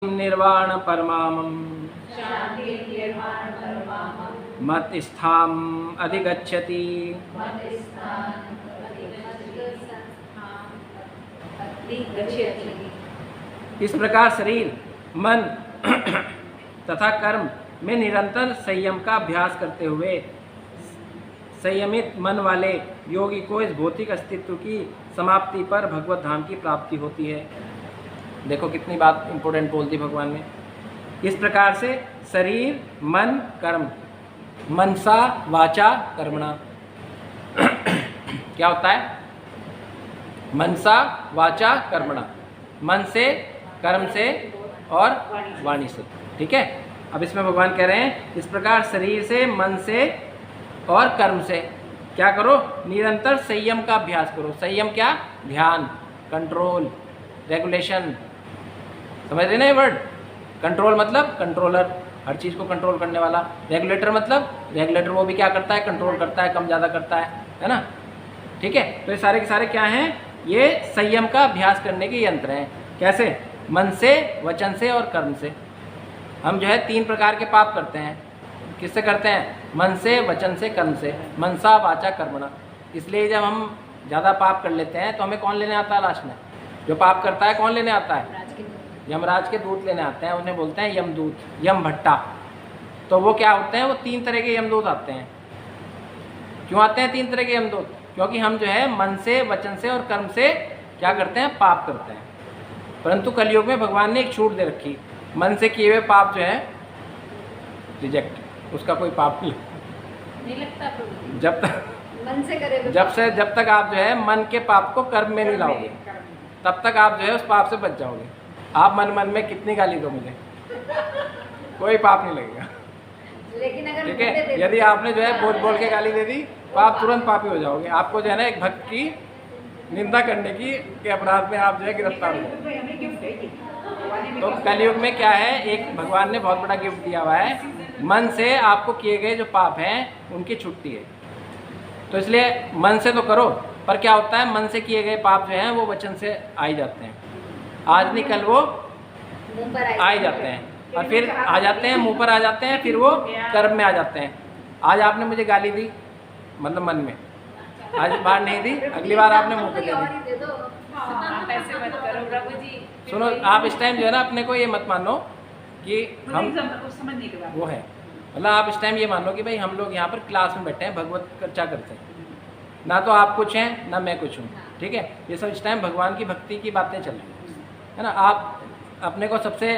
निर्वाण परमामं मत स्थाम अधिगच्छति। इस प्रकार शरीर, मन तथा कर्म में निरंतर संयम का अभ्यास करते हुए संयमित मन वाले योगी को इस भौतिक अस्तित्व की समाप्ति पर भगवत धाम की प्राप्ति होती है। देखो कितनी बात इंपॉर्टेंट बोल दी भगवान ने। इस प्रकार से शरीर, मन, कर्म, मनसा वाचा कर्मणा क्या होता है? मनसा वाचा कर्मणा, मन से, कर्म से और वाणी से। ठीक है, अब इसमें भगवान कह रहे हैं इस प्रकार शरीर से, मन से और कर्म से क्या करो? निरंतर संयम का अभ्यास करो। संयम क्या? ध्यान, कंट्रोल, रेगुलेशन। समझ रहे ना ये वर्ड? कंट्रोल मतलब कंट्रोलर, हर चीज़ को कंट्रोल करने वाला। रेगुलेटर मतलब रेगुलेटर, वो भी क्या करता है? कंट्रोल करता है, कम ज़्यादा करता है ना? ठीक है, तो ये सारे के सारे क्या हैं? ये संयम का अभ्यास करने के यंत्र हैं। कैसे? मन से, वचन से और कर्म से। हम जो है 3 प्रकार के पाप करते हैं। किससे करते हैं? मन से, वचन से, कर्म से। मनसा वाचा कर्मणा। इसलिए जब हम ज़्यादा पाप कर लेते हैं तो हमें कौन लेने आता है लास्ट में? जो पाप करता है कौन लेने आता है? यमराज के दूत लेने आते हैं। उन्हें बोलते हैं यमदूत, यम भट्टा। तो वो क्या होते हैं? वो 3 तरह के यमदूत आते हैं। क्यों आते हैं 3 तरह के यमदूत? क्योंकि हम जो है मन से, वचन से और कर्म से क्या करते हैं? पाप करते हैं। परंतु कलयुग में भगवान ने एक छूट दे रखी। मन से किए हुए पाप जो है रिजेक्ट, उसका कोई पाप नहीं लगता। जब तक मन से करे, जब तक आप जो है मन के पाप को कर्म में नहीं लाओगे तब तक आप जो है उस पाप से बच जाओगे। आप मन में कितनी गाली दो मुझे, कोई पाप नहीं लगेगा। लेकिन अगर ठीक है, यदि आपने जो है बोल के गाली दे दी तो आप तुरंत पापी हो जाओगे। आपको जो है ना एक भक्त की निंदा करने की के अपराध में आप जो है गिरफ्तार हो जाओगे। तो कलयुग में क्या है? एक भगवान ने बहुत बड़ा गिफ्ट दिया हुआ है। मन से आपको किए गए जो पाप हैं उनकी छुट्टी है। तो इसलिए मन से तो करो, पर क्या होता है? मन से किए गए पाप जो हैं वो वचन से आ ही जाते हैं। आज नहीं कल वो आ ही जाते हैं, और फिर आ जाते हैं, मुंह पर आ जाते हैं, फिर वो कर्म में आ जाते हैं। आज आपने मुझे गाली दी, मतलब मन में, आज बाहर नहीं दी, अगली बार आपने मुंह पे दे दी। ऐसे मत करो प्रभु जी। सुनो, आप इस टाइम जो है ना अपने को ये मत मानो कि हम समझने के बाद वो है, मतलब आप इस टाइम ये मान लो कि भाई हम लोग यहाँ पर क्लास में बैठे हैं, भगवत चर्चा करते हैं। ना तो आप कुछ हैं ना मैं कुछ हूँ। ठीक है, ये सब इस टाइम भगवान की भक्ति की बातें चल रही है ना। आप अपने को सबसे